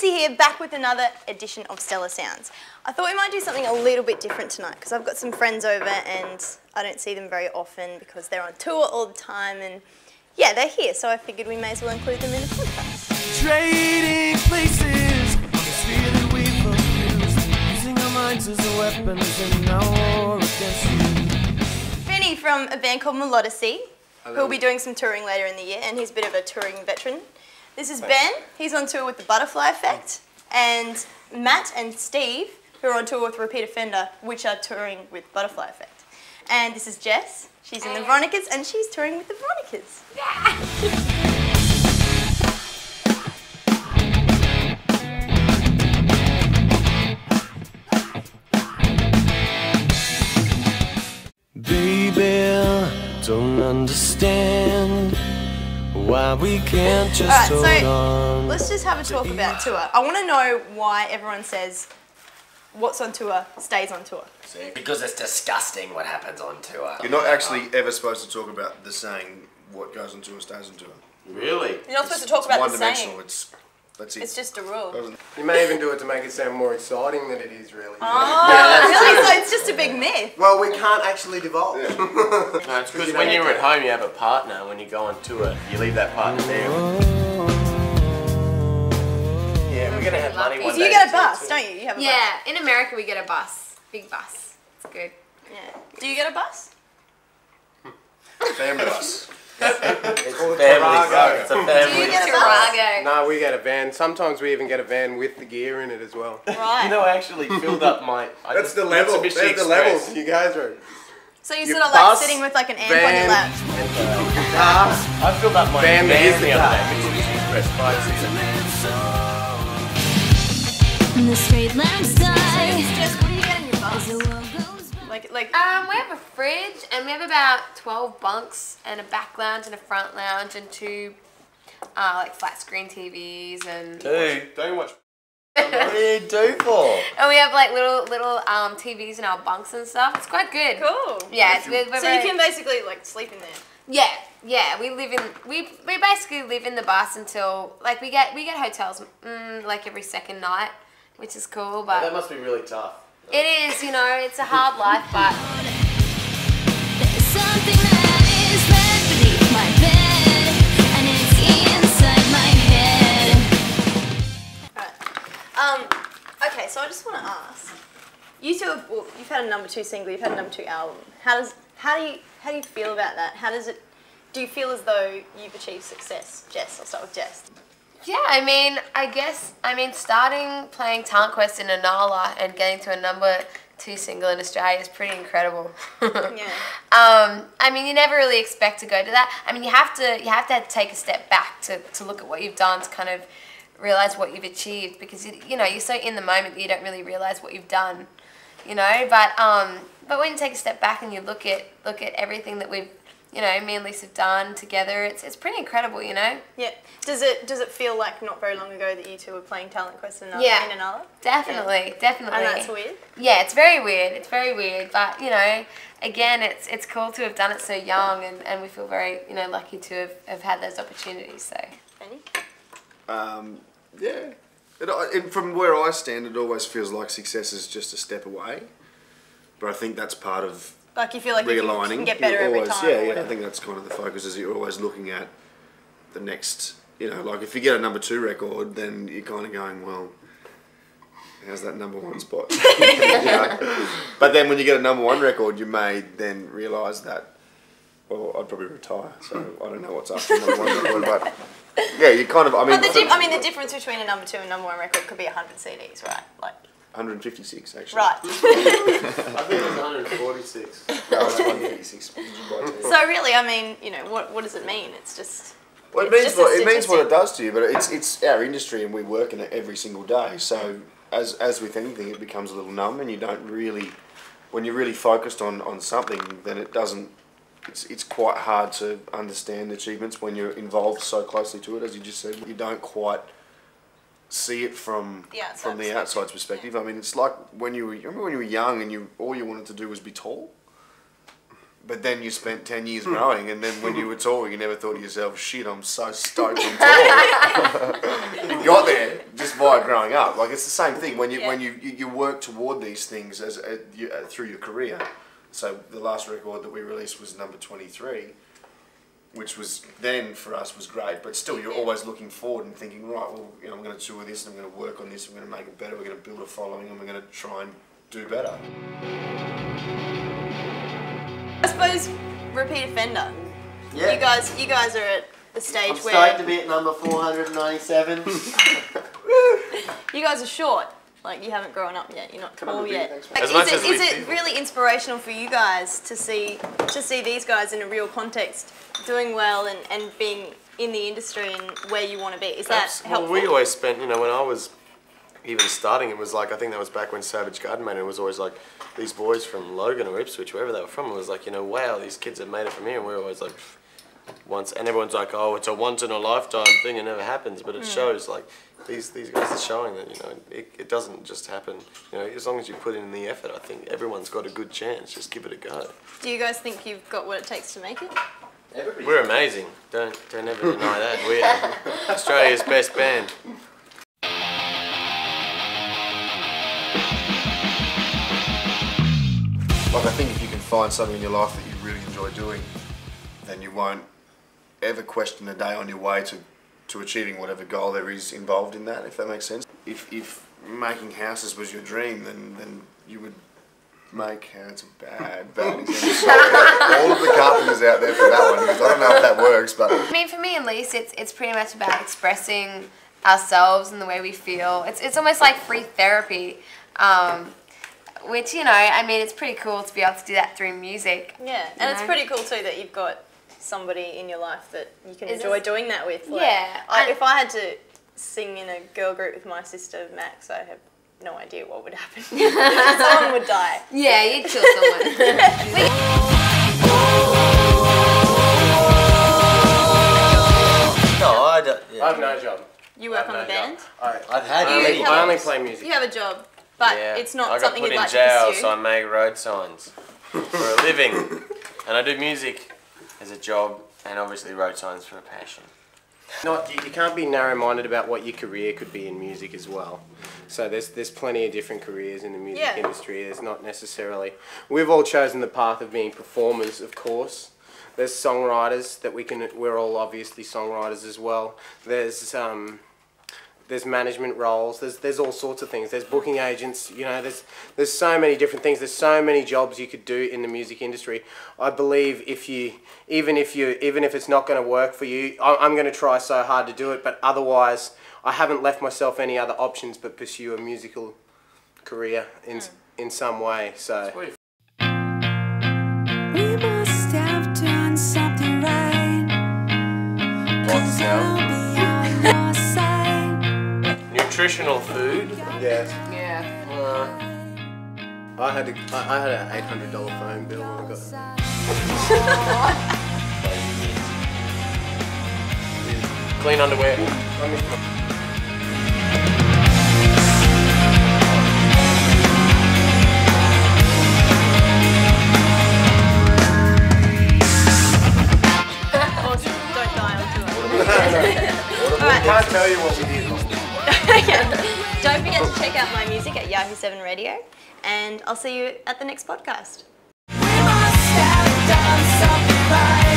Trixi here, back with another edition of Stellar Sounds. I thought we might do something a little bit different tonight because I've got some friends over and I don't see them very often because they're on tour all the time and yeah, they're here, so I figured we may as well include them in the podcast. Trading places, it's really we've abused, using our minds as weapons and now we're against you. Benny from a band called Melodicy, who'll be doing some touring later in the year, and he's a bit of a touring veteran. This is Ben, he's on tour with the Butterfly Effect, and Matt and Steve, who are on tour with Repeat Offender, which are touring with Butterfly Effect. And this is Jess, she's in the Veronicas, and she's touring with the Veronicas. Baby, don't understand why we can't just hold on. Let's just have a talk about tour. I want to know why everyone says what's on tour stays on tour. See, because it's disgusting what happens on tour. You're not actually ever supposed to talk about the saying, what goes on tour stays on tour. Really? You're not supposed to talk about the saying. One-dimensional, that's it. It's just a rule. You may even do it to make it sound more exciting than it is, really. Oh, really? So it's just a big myth? Well, we can't actually divulge. No, it's because when you're at home you have a partner. When you go on tour, you leave that partner there. Yeah, we're going to have money one day. You get a bus, don't you? You have a bus. Yeah, in America we get a bus. Big bus. It's good. Yeah. Do you get a bus? Family bus. It's a family. It's a family. Do you get a bus? No, we get a van. Sometimes we even get a van with the gear in it as well. Right. You know, I actually filled up my... That's the level. That's the level you guys are. So you're Your sort of like bus, sitting with like an amp on van, your lap. I filled up my van the other day. Mitsubishi Express 5-seater. The straight line sky. Jess, what do you get in your bus? We have a fridge and we have about 12 bunks and a back lounge and a front lounge and two like flat screen TVs and Don't watch. What do you do for? and we have like little TVs in our bunks and stuff. It's quite good. Cool. Yeah, So you can basically like sleep in there. Yeah. We basically live in the bus until like we get hotels like every second night, which is cool. But That must be really tough. it is, you know, it's a hard life, but There's something that is left beneath my bed, and it's inside my head. Alright. Okay, so I just want to ask. You two have, well, you've had a #2 single, you've had a #2 album. How do you feel about that? Do you feel as though you've achieved success, Jess? I'll start with Jess. yeah, I mean, starting playing Talent Quest in Anala and getting to a #2 single in Australia is pretty incredible. Yeah. I mean, you never really expect to go to that. I mean, you have to take a step back to look at what you've done to kind of realize what you've achieved because you know you're so in the moment that you don't really realize what you've done, you know. But when you take a step back and you look at everything that we've, you know, me and Lisa have done together, it's pretty incredible, you know. Yeah. Does it feel like not very long ago that you two were playing Talent Quest in Anala? Definitely. And that's weird? Yeah, it's very weird. But, you know, again, it's cool to have done it so young and we feel very, you know, lucky to have had those opportunities, so. Benny? Yeah. From where I stand, it always feels like success is just a step away. But I think that's part of Like you feel like realigning. you can get better every time? Yeah, I think that's kind of the focus is you're always looking at the next, you know, like if you get a #2 record, then you're kind of going, well, how's that #1 spot? You know? But then when you get a #1 record, you may then realise that, well, I'd probably retire, so I don't know what's after #1 record, but yeah, you kind of, I mean... But the difference between a #2 and #1 record could be 100 CDs, right? Like 156, actually. Right. I think it was 146. No, it's 156. So really, I mean, you know, what does it mean? It's just... Well, it means what it does to you, but it's our industry and we work in it every single day. So as with anything, it becomes a little numb, and you don't really, when you're really focused on something, then it doesn't. It's quite hard to understand achievements when you're involved so closely to it, as you just said. You don't quite see it from the outside's perspective. I mean, it's like remember when you were young and all you wanted to do was be tall. but then you spent 10 years growing, and then when you were touring, you never thought to yourself, shit, I'm so stoked I'm touring. You got there just by growing up. Like, it's the same thing when you work toward these things through your career. So the last record that we released was number 23, which was then for us was great, but still you're always looking forward and thinking, right, well, you know, I'm going to tour this, and I'm going to work on this, I'm going to make it better, we're going to build a following, and we're going to try and do better. I suppose repeat offender. Yeah. You guys are at the stage I'm where stoked to be at number 497. you guys are short. Like, you haven't grown up yet. You're not tall yet. Like, As much as is it really inspirational for you guys to see these guys in a real context doing well and being in the industry and where you want to be? Is that helpful? Well, we always spent, you know, when I was even starting, it was like, I think that was back when Savage Garden made it. It was always like these boys from Logan or Ipswich, wherever they were from. It was like, you know, wow, these kids have made it from here, and we're always like, once, and everyone's like, oh, it's a once in a lifetime thing, it never happens, but it shows like these guys are showing that, you know, it doesn't just happen. You know, as long as you put in the effort, I think everyone's got a good chance. Just give it a go. Do you guys think you've got what it takes to make it? We're amazing. Don't ever deny that. We are Australia's best band. Like, I think if you can find something in your life that you really enjoy doing, then you won't ever question a day on your way to achieving whatever goal there is involved in that, if that makes sense. If making houses was your dream, then you would make, it's a bad example. Sorry, all of the carpenters out there for that one, because I don't know if that works, but... I mean, for me at least, it's pretty much about expressing ourselves and the way we feel. It's almost like free therapy, which, you know, I mean, it's pretty cool to be able to do that through music. Yeah, and it's pretty cool too that you've got somebody in your life that you can enjoy doing that with. Like, yeah. If I had to sing in a girl group with my sister Max, I have no idea what would happen. Someone would die. Yeah, you'd kill someone. No, I don't. Yeah. I have no job. You work on the band? I've had I only play music. You have a job, but it's not something you'd like to I got put in jail, pursue. so I make road signs for a living, and I do music as a job, and obviously road signs for a passion. You can't be narrow-minded about what your career could be in music as well. So there's plenty of different careers in the music industry. There's not necessarily... We've all chosen the path of being performers, of course. There's songwriters that we're all obviously songwriters as well. There's management roles. There's all sorts of things. There's booking agents. You know, there's so many different things. There's so many jobs you could do in the music industry. I believe even if it's not going to work for you, I'm going to try so hard to do it. But otherwise, I haven't left myself any other options but pursue a musical career in some way. So. We must have done something right. 'Cause I'll be on your side. Nutritional food. Yeah. Yeah. I had an $800 phone bill when I got Clean underwear. Awesome. Don't die on tour. I can't tell you what we did. Don't forget to check out my music at Yahoo 7 Radio, and I'll see you at the next podcast. We must have done something right.